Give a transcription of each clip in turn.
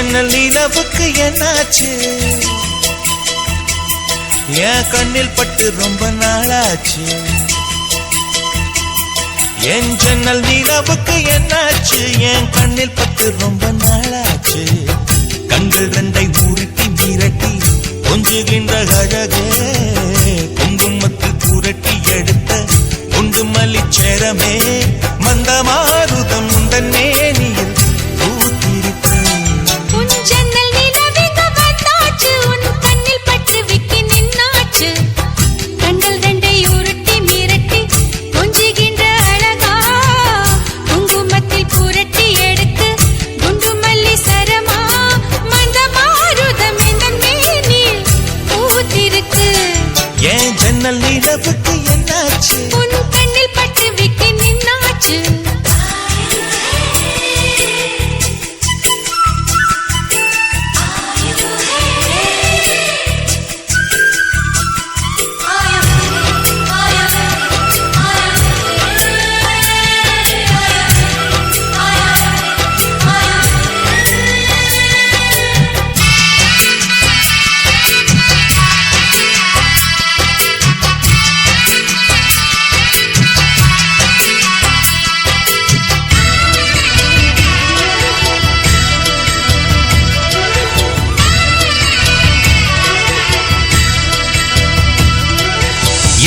ஜன்னல் நிலவுக்கு என்னாச்சு என் கண்ணில் பட்டு ரொம்ப நாளாச்சு என் ஜன்னல் நிலவுக்கு என்னாச்சு என் கண்ணில் பட்டு ரொம்ப நாளாச்சு கண்கள் ரெண்டை உருட்டி மிரட்டி கொஞ்சுகின்ற அழகே குங்குமத்தில் புரட்டி எடுத்த குண்டு மல்லிச்சேரமே மந்தமாருதம் உந்தன் மேனியில் பூத்திருக்கு உன் ஜன்னல் நிலவுக்கு வந்தாச்சு உன் கண்ணில் பட்டு விக்கி நின்னாச்சு கண்கள் ரெண்டை உருட்டி மிரட்டி கொஞ்சுகின்ற அழகா குங்குமத்தில் புரட்டி எடுத்து குண்டு மல்லி சரமா மந்தமாருதம் இந்த மேனில் பூத்திருக்கு என் ஜன்னல் நிலவுக்கு என்னாச்சு உன் கண்ணில் பட்டு விக்கி நின்னாச்சு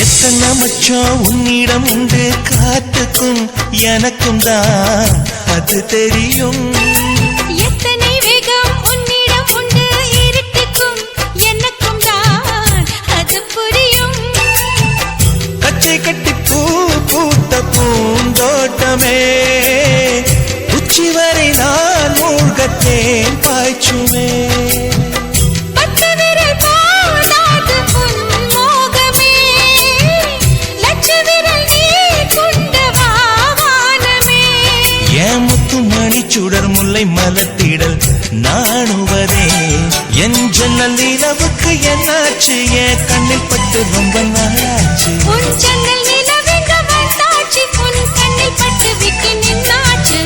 எத்தனை மச்சம் உன்னிடம் உண்டு காத்துக்கும் எனக்கும் தான் அது தெரியும் எத்தனை வேகம் உன்னிடம் உண்டு இருட்டுக்கும் எனக்கும் தான் அது புரியும் கச்சை கட்டி பூ பூத்த பூந்தோட்டமே உச்சி வரை நான் மூழ்கத்தேன் பாய்ச்சுமே பத்து விரல் போதாது உன் மோகமே லட்ச விரல் நீ கொண்ட வாகனமே என் முத்து மணி சுடர் முல்லை மலத்திடல் நாணுவதே என் ஜன்னல் நிலவுக்கு என்னாச்சு என் கண்ணில் பட்டு ரொம்ப நாளாச்சு உன் ஜன்னல் நிலவுக்கு வந்தாச்சு உன் கண்ணில் பட்டு விக்கி நின்னாச்சு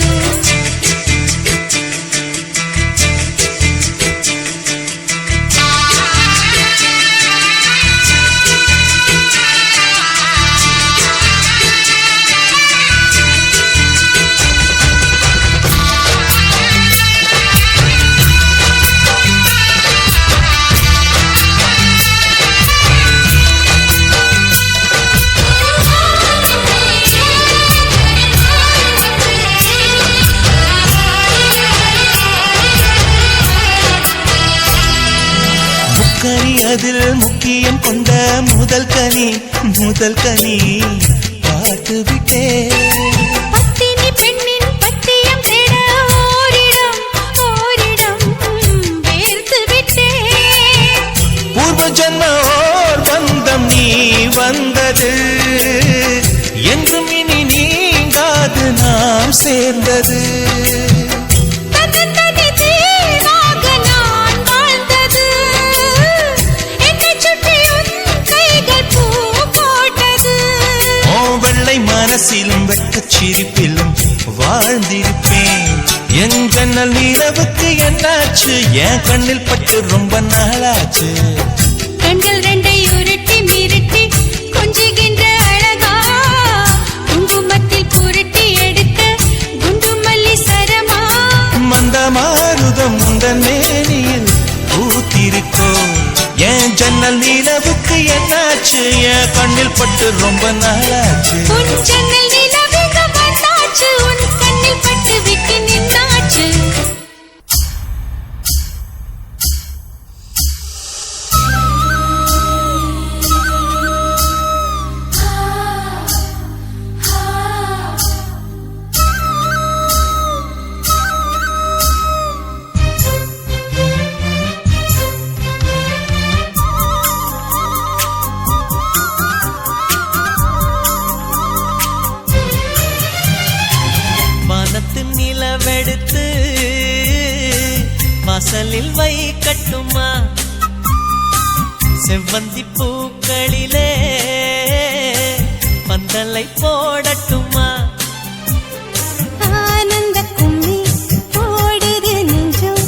முக்கனி அதில் முக்கியம் கொண்ட முதல் கனி பார்த்து விட்டே பத்தினி பெண்ணின் பத்தியம் தேட ஓரிடம் வேர்த்து விட்டே பூர்வ ஜன்மோர் பந்தம் நீ வந்தது என்றும் இனி நீங்காது நாம் சேர்ந்தது தன்னி தேவாக நான் வாழ்ந்தது என்னை சுற்றி உன் கைகள் பூ போட்டது ஓ வெள்ளை மனசிலும் வெட்கச் சிரிப்பிலும் வாழ்ந்திருப்பேன் என் ஜன்னல் நிலவுக்கு என்னாச்சு என் கண்ணில் பட்டு ரொம்ப நாளாச்சு கண்கள் ரெண்டை உருட்டி மிரட்டி கொஞ்சுகின்ற அழகா குங்குமத்தில் புரட்டி எடுத்த குண்டு மல்லி சரமா மந்தமாருதம் உந்தன் மேனியில் பூத்திருக்கோ என் ஜன்னல் நிலவுக்கு என்னாச்சு என் கண்ணில் பட்டு ரொம்ப நாளாச்சு உன் ஜன்னல் நிலவுக்கு வந்தாச்சு உன் கண்ணில் பட்டு விக்கி நின்னாச்சு நிலவெடுத்து வாசலில் வைக்கட்டுமா செவ்வந்தி பூக்களிலே பந்தலை போடட்டுமா ஆனந்த கும்மி போடுது நெஞ்சம்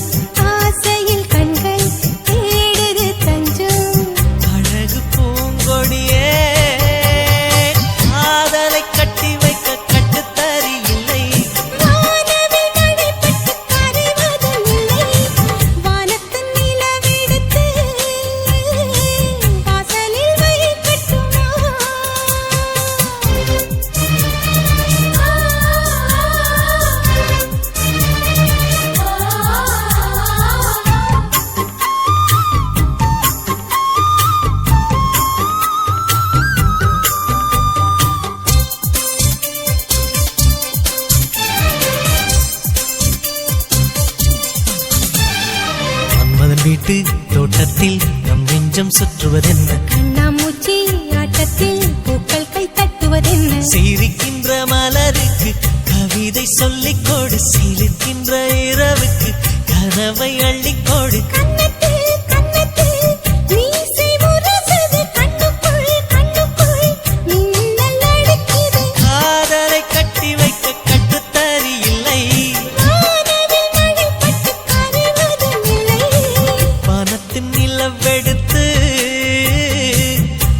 தூரத்தில் நம் நெஞ்சம் சுற்றுவதென்ன கண்ணாமூச்சி ஆட்டத்தில் பூக்கள் கை தட்டுவதென்ன சிரிக்கின்ற மலருக்கு கவிதை சொல்லிக் கொடு சிரிக்கின்ற இரவுக்கு கனவை அள்ளிக்கோடு கண்ணத்தில் கண்ணத்தில் மீசை முரசுது கண்ணுக்குள் கண்ணுக்குள் மின்னல் அடிக்குது காதலை கட்டி வைக்க கட்டுத்தறி இல்லை வானவில் மழை பட்டு கரைவதும் இல்லை வானத்தின் நிலவெடுத்து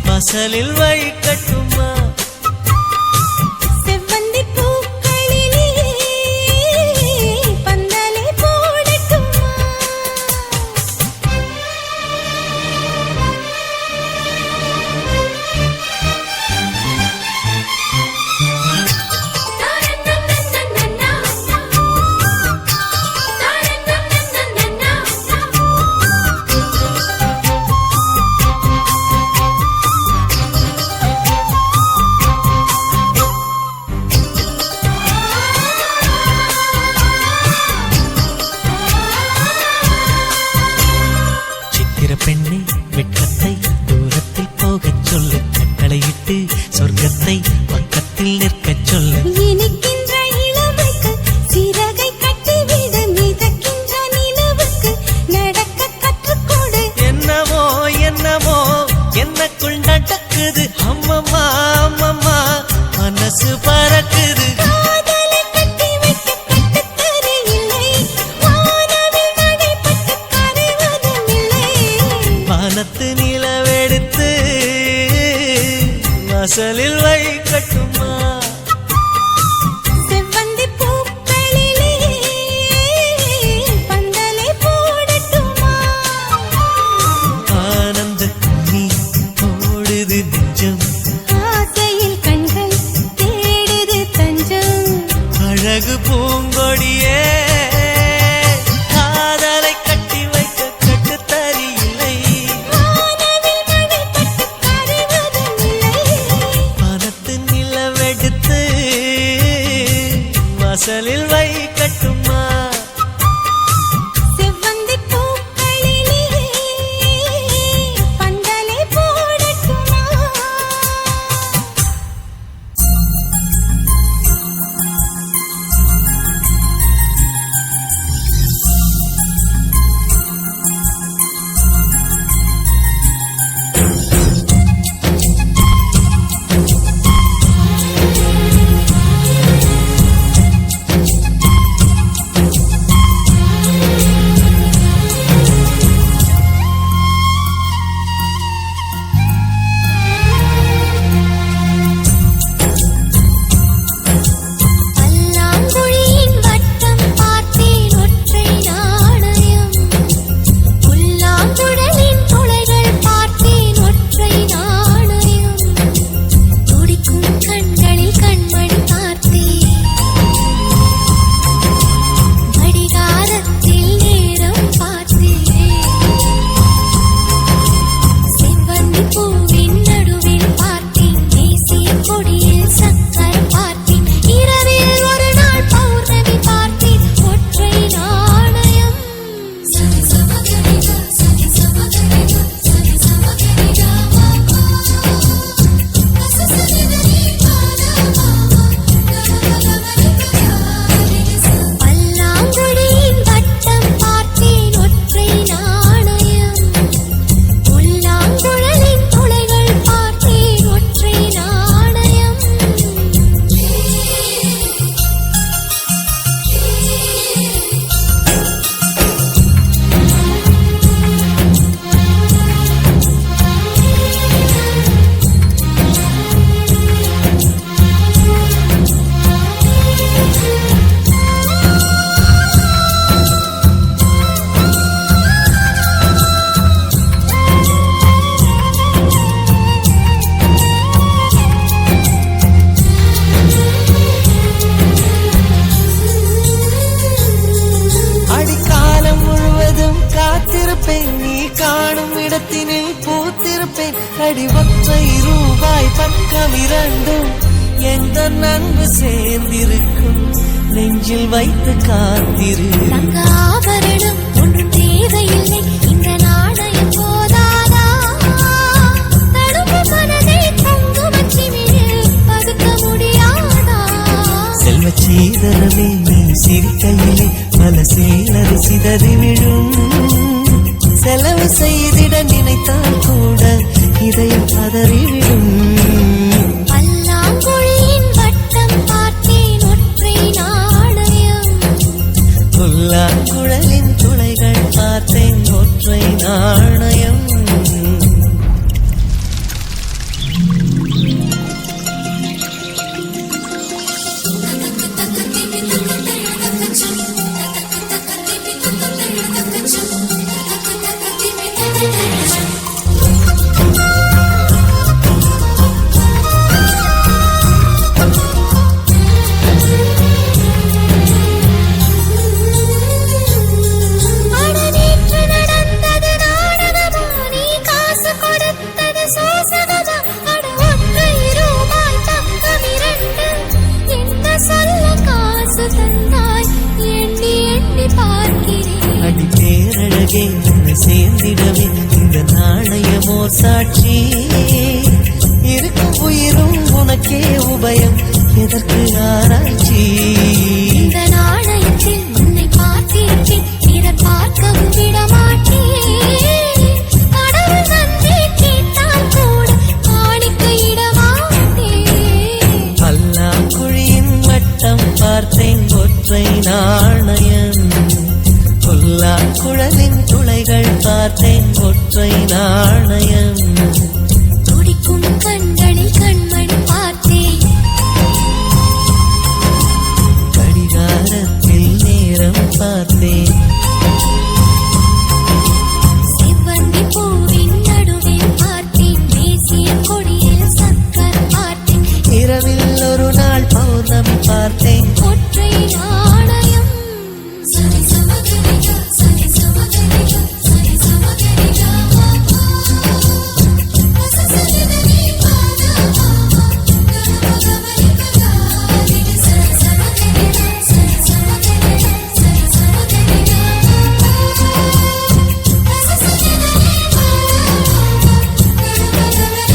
வாசலில் வழி கட்டுமா செவ்வந்தி பூக்களிலே பந்தலை போடட்டுமா சித்திர பெண்ணை வெட்கத்தை தூரத்தில் போகச் சொல்லு கட்டளையிட்டு சொர்க்கத்தை பக்கத்தில் நிற்கச் சொல்லு இனிக்கின்ற இளமைக்கு சிறகை கட்டிவிட மிதக்கின்ற நிலவுக்கு நடக்க கற்றுக்கொடு என்னமோ என்னமோ என்னக்குள் நடக்குது அம்மம்மா அம்மம்மா மனசு பறக்குது காதலை கட்டி வைக்க கட்டுத்தறி இல்லை வானவில் மழை பட்டு கரைவதும் இல்லை வானத்து நிலவெடுத்து வாசலில் வழி கட்டுமா செவ்வந்தி பூக்களிலே பந்தலை போடட்டுமா ஆனந்த நீ ஓடுது நெஞ்சம் ஆசையில் கண்கள் தேடுது தஞ்சம் அழகு பூங்கொடியே காதலை கட்டி வைக்க கட்டுத்தறி இல்லை வானவில் மழை பட்டு கரைவதும் இல்லை வானத்து நிலவெடுத்து வாசலில் வை கட்டுமா செவ்வந்தி பூக்களிலே பந்தலை போடட்டுமா பல்லாங்குழியின் வட்டம் பார்த்தேன் ஒற்றை நாணயம் புல்லாங்குழலின் துளைகள் பார்த்தேன் ஒற்றை நாணயம் துடிக்கும் கண்களில் கண்மணி பார்த்தேன் கடிகாரத்தில் நேரம் பார்த்தேன் செவ்வந்தி பூவின் நடுவில் பார்த்தேன் தேசிய கொடியில் சக்கரம் பார்த்தேன் இரவில் ஒரு நாள் பௌர்ணமி பார்த்தேன் ஒற்றை நாணயம் சரி சமகரிகா சரி சமகரிகா சரி சமகரிகா வாகோ அசசரிதரி பல்லாங்குழியின் வட்டம் பார்த்தேன் ஒற்றை நாணயம் புல்லாங்குழலின் துளைகள் பார்த்தேன் ஒற்றை நாணயம் அடிக்காலம் முழுவதும் காத்திருப்பேன் நீ காணும் இடத்தினில் பூத்திருப்பேன் அடி ஒற்றை ரூபாய் பக்கம் இரண்டும் எந்த நன்பு சேர்ந்திருக்கும் நெஞ்சில் வைத்து காத்திரு தங்க ஆபரணம் ஒன்றும் தேவையில்லை இந்த நாணயம் போல் இதயம் பதறிவிடும். பல்லாங்குழியின் வட்டம் பார்த்தேன் ஒற்றை நாணயம். புல்லாங்குழலின் துளைகள் பார்த்தேன் ஒற்றை நாணயம். அடி பேரழகே உன்னை சேர்ந்திடவே இந்த நாணயமோ சாட்சி. இருக்கும் உயிரும் உனக்கே உபயம், எதற்கு ஆராய்ச்சி? இந்த நாணயத்தில் உன்னை பார்த்திருப்பேன், பிறர் பார்க்கவும் விடமாட்டேன். கடவுள் நன்றி கேட்டால் கூட காணிக்கையிட மாட்டேன். பல்லாங்குழியின் வட்டம் பார்த்தேன் ஒற்றை நாணயம். புல்லாங்குழலின் துளைகள் பார்த்தேன் ஒற்றை நாணயம். துடிக்கும் கண்களில் கண்மணி பார்த்தேன். கடிகாரத்தில் நேரம் பார்த்தேன். செவ்வந்தி பூவின் நடுவில் பார்த்தேன். தேசிய கொடியில் சக்கரம் பார்த்தேன். இரவில் ஒரு நாள் பௌர்ணமி பார்த்தேன். ஒற்றை நாணயம். சரி சமகரிகா, சரி சமகரிகா, சரி சமகரிகா. சசரிதனி பாதா, கரமகமரிகா. சரி சமகரிகா, சரி சமகரிகா, சரி சமகரிகா. சசரிதனி பாதா, கரமகமரிகா.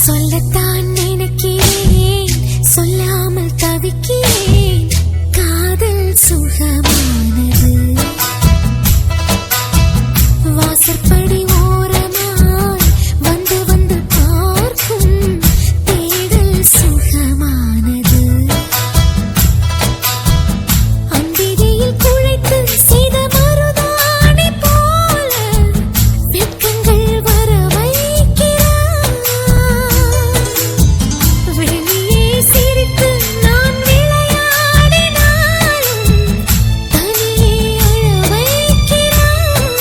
சொல்லத்தான் நினைக்கிறேன், சொல்லாமல் தவிக்கிறேன். காதல் சுகமானது. வாசற்படி ஓரமாய் வந்து வந்து பார்க்கும் தேடல் சுகமானது. அம்பிகையில் குழைத்து செய்த மருதாணி போல வெட்கங்கள் வர வைக்கிறாய். வெளியே சிரித்து நான் விளையாடினாலும் தனியே அழ வைக்கிறாய்.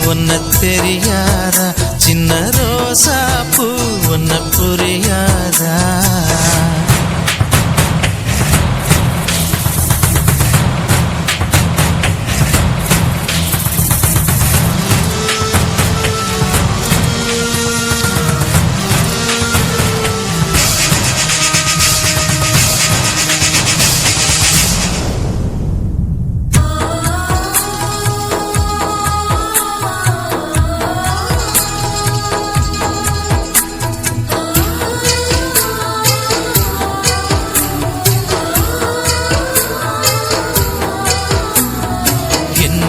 ஒன்ன தெரியாதா சின்ன ரோசா பூ ஒன்ன புரியாதா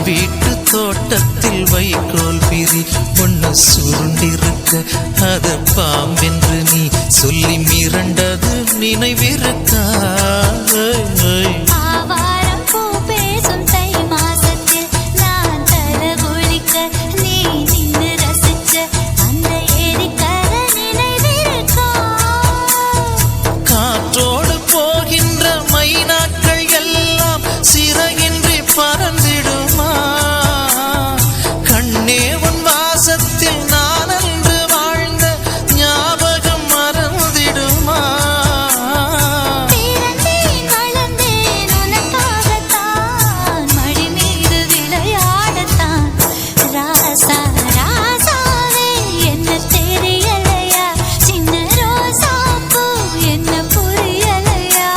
வீட்டு தோட்டத்தில் வைக்கோல் பிரி ஒன்னு சுருண்டிருக்க அத பாம்பென்று நீ சொல்லி மிரண்டது நினைவிருக்கா காற்றோடு போகின்ற மைனாக்கள் எல்லாம் சிறகின்றி பறந்திடுமா கண்ணே உன் வாசத்தில் நான் அன்று வாழ்ந்த ஞாபகம் மறந்திடுமா மடி மீது விளையாடத்தான் ராசா ராசாவே என்ன தெரியலையா சின்ன ரோசா பூ என்ன புரியலையா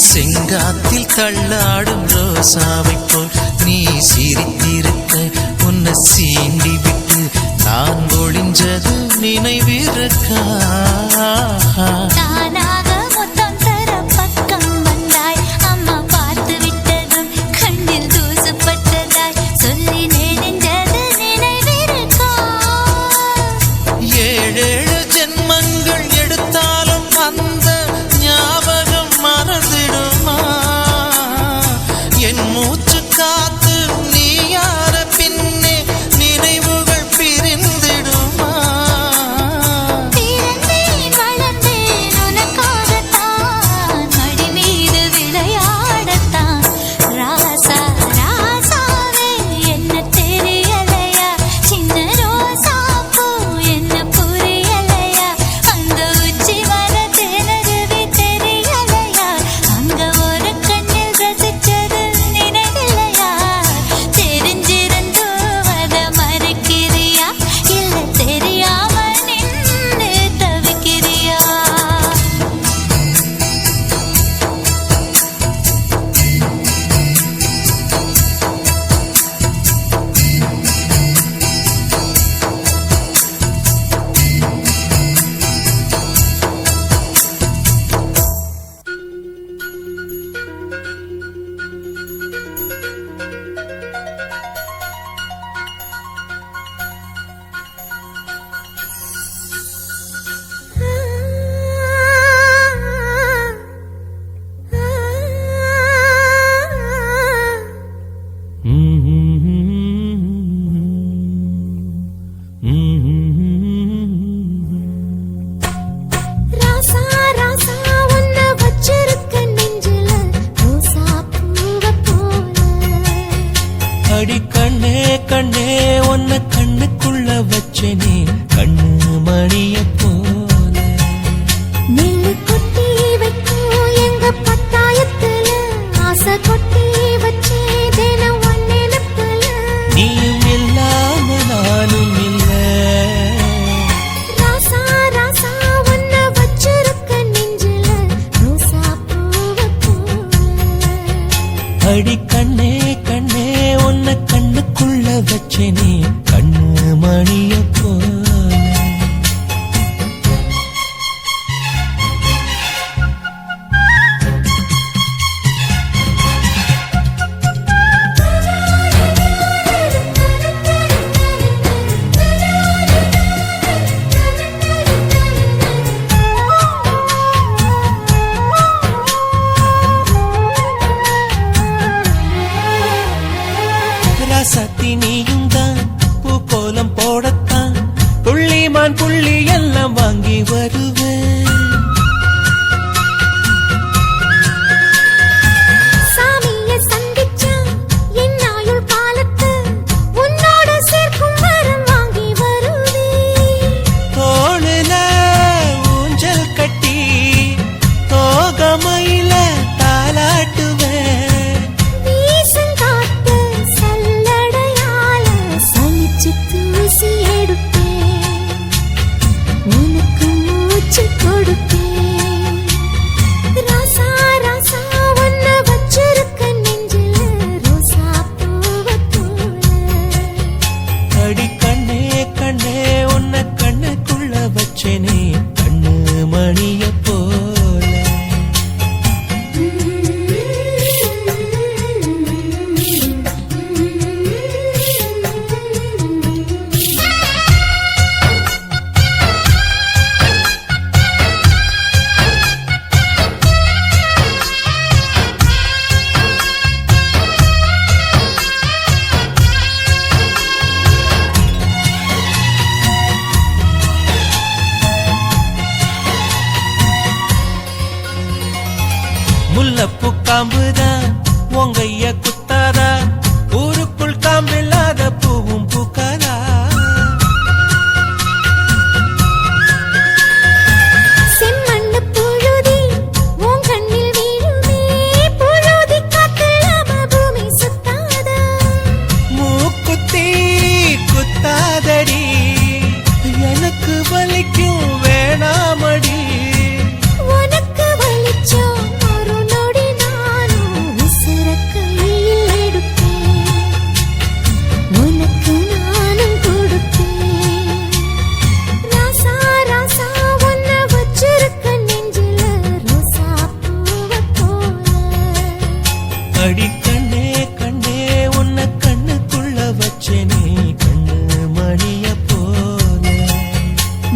செங்காத்தில் தள்ளாடும் ரோசாவை போல் நீ சிரித்திருக்க உன்னை சீண்டி விட்டு நான் ஒளிஞ்சது நினைவிருக்கா தானாக முத்தம் தர பக்கம் வந்தாய் அம்மா பார்த்து விட்டதும் கண்ணில் தூசுப்பட்டதாய் சொல்லி நெஞ்சது நினைவிருக்கா ஏழேழு ஜென்மங்கள் எடுத்தாலும் அந்த ஞாபகம் மறந்திடுமா என் மூச்சு காத்து நீ யார பின்னே நினைவுகள் பிரிந்திடுமா பிறந்தேன் வளர்ந்தேன் உனக்காக அடி கண்ணே கண்ணே உன்னை கண்ணுக்குள்ள வச்சனே கண்ணு மணிய போல. நெல்லு கொட்டி வைக்கும் எங்க பத்தாயத்துல ஆசை கொட்டி வச்சே தினம் ஒன்னெனப்புல. நீயும் இல்லாம நானும் இல்ல. ராசா ராசா உன்னை வச்சிருக்க நெஞ்சில ரோசா பூவ போல. அடி கண்ணே கண்ணே உன்னை கண்ணுக்குள்ள வச்சனே கண்ணு மணிய போல. ராசாத்தி நீயும் தான் பூக்கோலம் போடத்தான் புள்ளிமான் புள்ளி எல்லாம் வாங்கி வருவேன். சாமிய சந்திச்சா என் ஆயுள் காலத்து உன்னோட சேர்க்கும் வரம் வாங்கி வருவேன். தோளுல ஊஞ்சல் கட்டி தோகமையில தாலாட்டுவேன். வீசங்காத்து சல்லடையால சலிச்சு தூசி எடுப்பேன். உனக்கு மூச்சு கொடுப்பேன். ராசா ராசா உன்னை வச்சிருக்க நெஞ்சில ரோசா பூவ போல. அடி கண்ணே கண்ணே உன்னை கண்ணுக்குள்ள வச்சனே கண்ணு மணிய போல. முல்லப்பூ காம்புதான் உங்கைய குத்தாதா ஊருக்குள் காம்பில்லாத பூவும் பூக்காதா. செம்மண்ணு புழுதி உன் கண்ணில் வீழுமே. புழுதி காத்தில்லாம பூமி சுத்தாதா. மூக்குத்தி குத்தாதடி எனக்கு வலிக்கும் வேணாமடி. உனக்கு வலிச்சோம் ஒரு நொடி நானும் உசுர கையில் எடுப்பேன். உனக்கு நானும் கொடுப்பேன். ராசா ராசா உன்னை வச்சிருக்க நெஞ்சில ரோசா பூவ போல. அடி கண்ணே கண்ணே உன்னை கண்ணுக்குள்ள வச்சனே கண்ணு மணிய போல.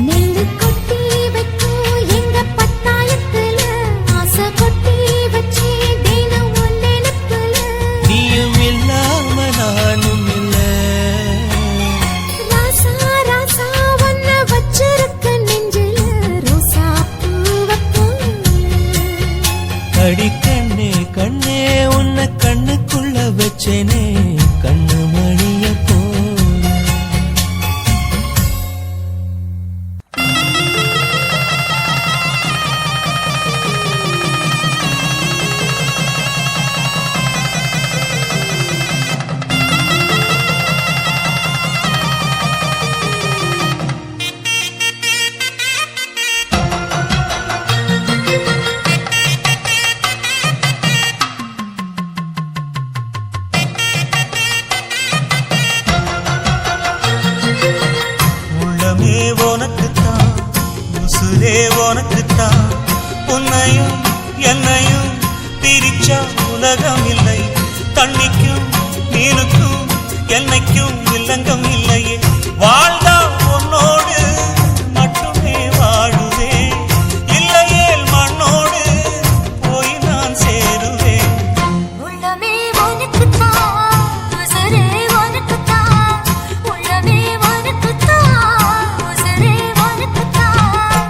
நெல்லு கொட்டி வைக்கும் எங்க பத்தாயத்துல ஆசை கொட்டி வச்சே தினம் ஒன்னெனப்புல. நீயும் இல்லாம நானும் இல்ல. ராசா ராசா உன்னை வச்சிருக்க நெஞ்சில ரோசா பூவ போல. அடி கண்ணே கண்ணே உன்னை கண்ணுக்குள்ள வச்சனே கண்ணு மணிய போல. உள்ளமே உனக்குத்தான் உசுரே உனக்குத்தான். உன்னையும் என்னையும் பிரிச்சா உலகம் இல்லை. தண்ணிக்கும் மீனுக்கும் என்னைக்கும் வில்லங்கம் இல்லையே. வாழ்ந்தா உன்னோடு மட்டுமே வாழுவேன். இல்லையேல் மண்ணோடு போய் நான் சேருவேன். உள்ளமே உனக்குத்தான் உசுரே உனக்குத்தான். உள்ளமே உனக்குத்தான் உசுரே உனக்குத்தான்.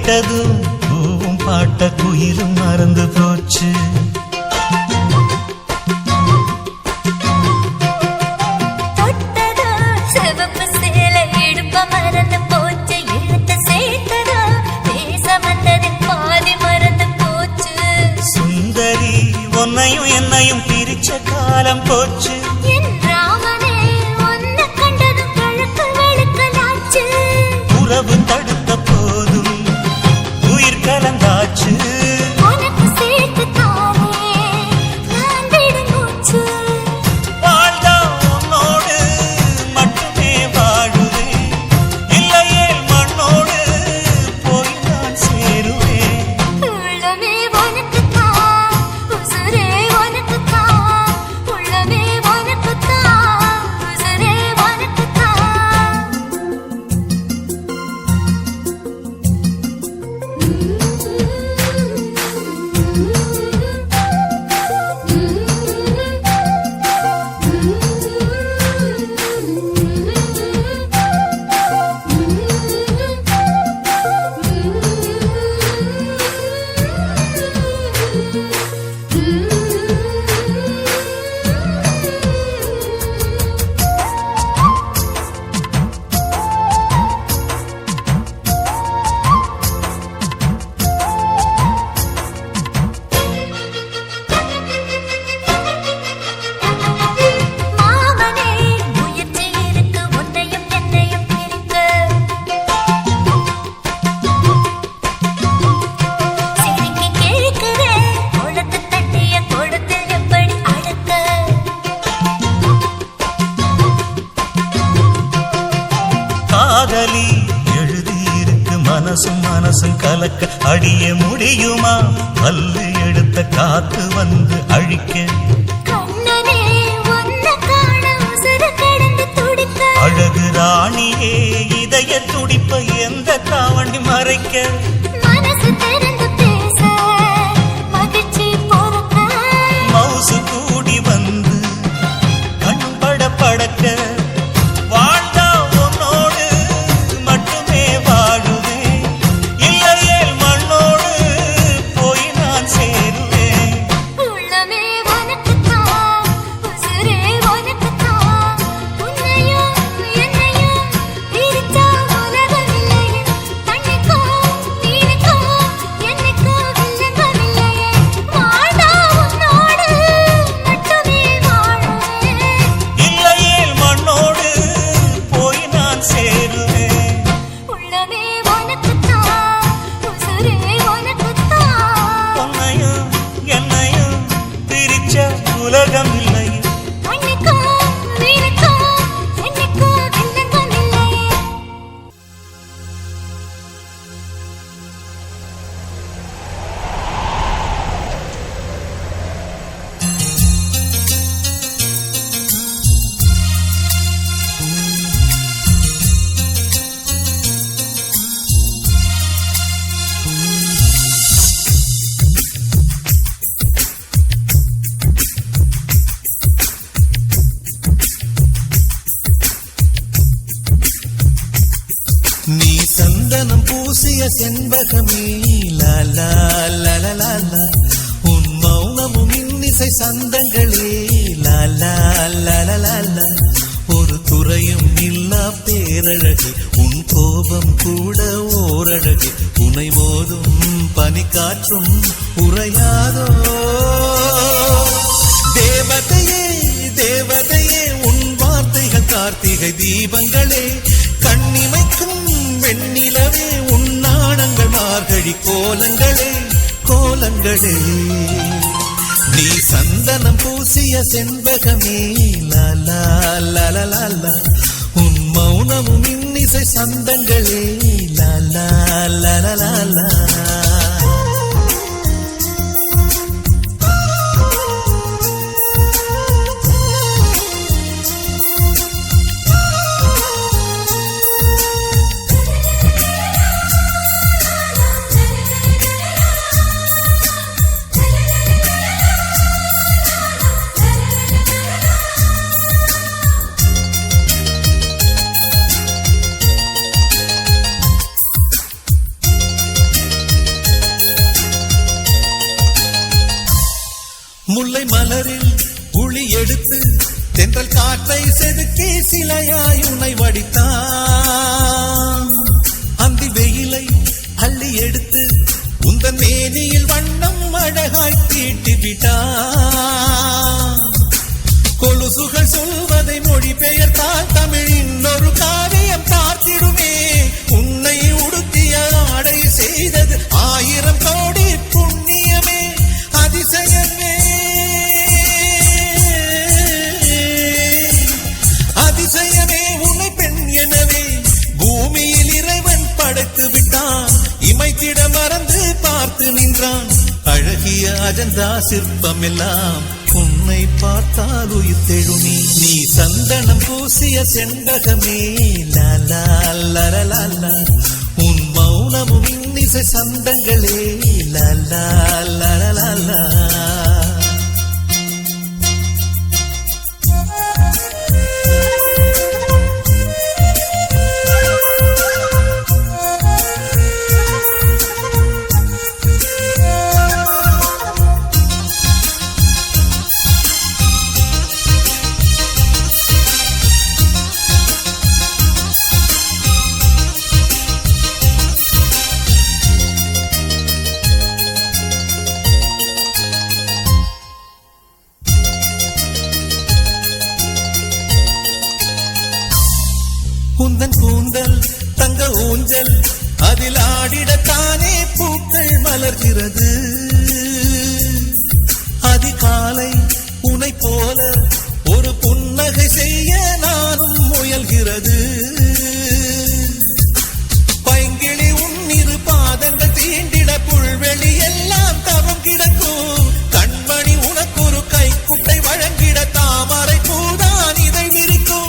தொட்டதும் பூவும் பாட்ட குயிலும் மறந்து போச்சு. சுந்தரி உன்னையும் என்னையும் பிரிச்ச காலம் போச்சு. உறவு தடுத்த போதும் உயிர் கலந்தாச்சு. வாழ்ந்தா உன்னோடு மட்டுமே வாழுவேன், இல்லையே மண்ணோடு போய் நான் சேருவேன். காதலி எழுதியிருக்கு மனசும் மனசும் கலக்க, அடிய முடியுமா பல்லு எடுத்த காத்து வந்து அழிக்க. அழகு ராணியே இதய துடிப்ப எந்த காவண்டி மறைக்க. மவுசு கூடி வந்து கண்பட படக்க. உலகம் இல்லை. நீ சந்தனம் பூசிய செண்பகமே லாலா லாலா, உன் மௌனமும் இன்னிசை சந்தங்களே லாலா லாலா. ஒரு துறையும் இல்லா பேரழகு, உன் கோபம் கூட ஓரழகு. உனை மோதும் பனிக்காற்றும் உறையாதோ. தேவதையே தேவதையே, உன் வார்த்தைகள் கார்த்திகை தீபங்களே. கண்ணிமைக்கும் வெண்ணிலவே, உன் நாணங்கள் மார்கழி கோலங்களே கோலங்களே. நீ சந்தனம் பூசிய செண்பகமே லாலா லாலா, உன் மௌனமும் இன்னிசை சந்தங்களே லாலா லாலா. முல்லை மலரில் உளி எடுத்து தென்றல் காற்றை செதுக்கி சிலையாய் உன்னை வடித்தான். அந்தி வெயிலை அள்ளி எடுத்து உந்தன் மேனியில் வண்ணம் அழகாய் தீட்டி விட்டான். கொலுசுகள் சொல்வதை மொழிபெயர்த்தால் தமிழின் ஒரு காவியம் பார்த்திடுமே. உன்னை உடுத்திய ஆடை செய்தது 1000 கோடி புண்ணியமே. அதிசயமே அதிசயமே உன்னை பெண் எனவே பூமியில் இறைவன் படைத்து விட்டான். இமைத்திட மறந்து பார்த்து நின்றான். அழகிய அஜந்தா சிற்பம் எல்லாம் உன்னை பார்த்தால் உயிர் தெழுமே. நீ சந்தனம் பூசிய செண்பகமே லாலா லலலா. உன் மௌனமும் இன்னிசை சந்தங்களே லாலா லலலா. உந்தன் கூந்தல் தங்க ஊஞ்சல் அதில் ஆடிடத்தானே பூக்கள் மலர்கிறது. அதிகாலை உனை போல ஒரு புன்னகை செய்ய நானும் முயல்கிறது. பைங்கிளி உன்னிரு பாதங்கள் தீண்டிட புல்வெளி எல்லாம் தவம் கிடக்கும். கண்மணி உனக்கு ஒரு கைக்குட்டை வழங்கிட தாமரை பூதான் இதை விரிக்கும்.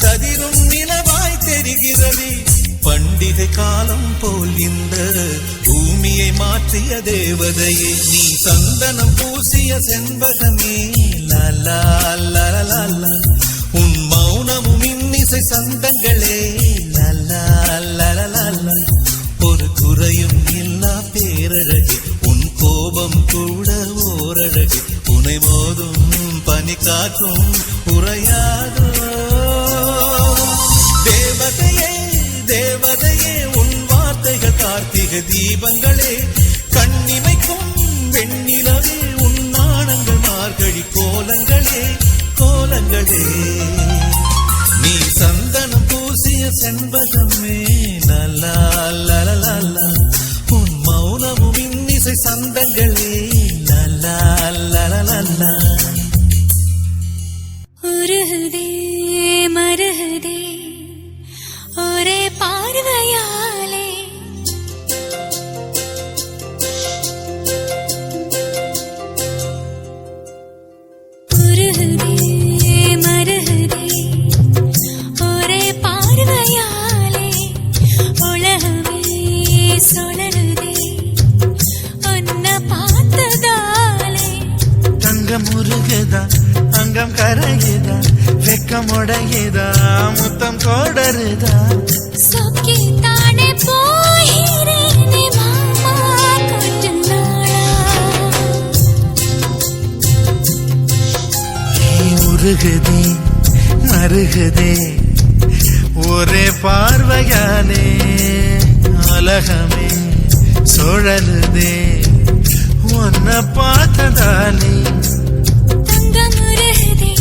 கதிரும் நிலவாய் தெரிகிறதே. பண்டிகை காலம் போல் இந்த பூமியை மாற்றிய தேவதையே. நீ சந்தனம் பூசிய செண்பகமே லாலா லலலா. உன் மௌனமும் இன்னிசை சந்தங்களே லாலா லலலா. ஒரு குறையும் இல்லா பேரழகே உன் கோபம் கூட ஓரழகே. உனை மோதும் பனி காற்றும் உறையாதோ. தேவதையே தேவதையே உன் வார்த்தைகள் கார்த்திகை தீபங்களே. கண்ணிமைக்கும் வெண்ணிலவே உன் நாணங்கள் மார்கழி கோலங்களே கோலங்களே. நீ சந்தனம் பூசிய செண்பகமே லலா லலலா. உன் மௌனமும் இன்னிசை சந்தங்களே லலா லலலா. உருகுதே மருகுதே ஒரே பார்வையாலே. உருகுதே மருகுதே ஒரே பார்வையாலே. உலகமே சுழலுதே உன்னை பார்த்ததாலே. தங்கம் உருகுதா அங்கம் கரையுதா வெக்கம் உடையுதா முத்தம் கோடருதா. சொக்கி தானே போகிறேனே மாமா கொஞ்ச நாளா. உருகுதே மருகுதே ஒரே பார்வையாலே. உலகமே சுழலுதே உன்னை பார்த்ததாலே. தங்கம் உருகுதே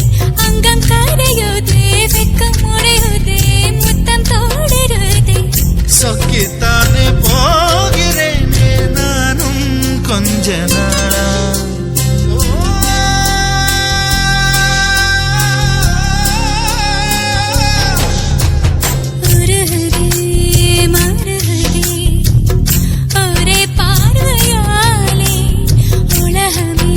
அங்கம் கரையுதே வெக்கம் உடையுதே முத்தம் தோடுருதே. சொக்கித்தானே போகிறேனே நானும் கொஞ்ச நாளா. உருகுதே மருகுதே ஒரே பார்வையாலே. உலகமே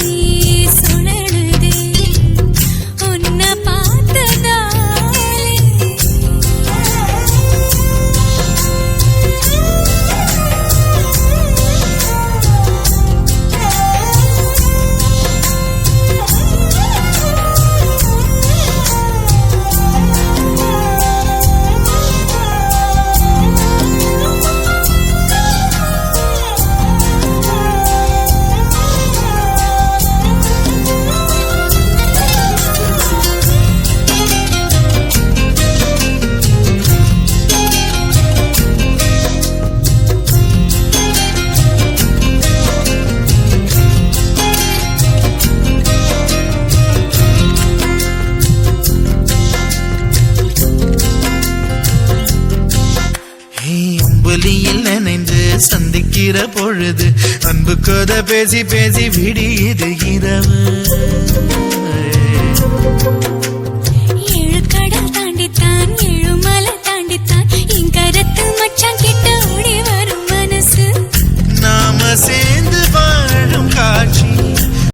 ஒலியில் நினைந்து சந்திக்கிற பொழுது அன்பு கதை பேசி பேசி விடியுது இரவு.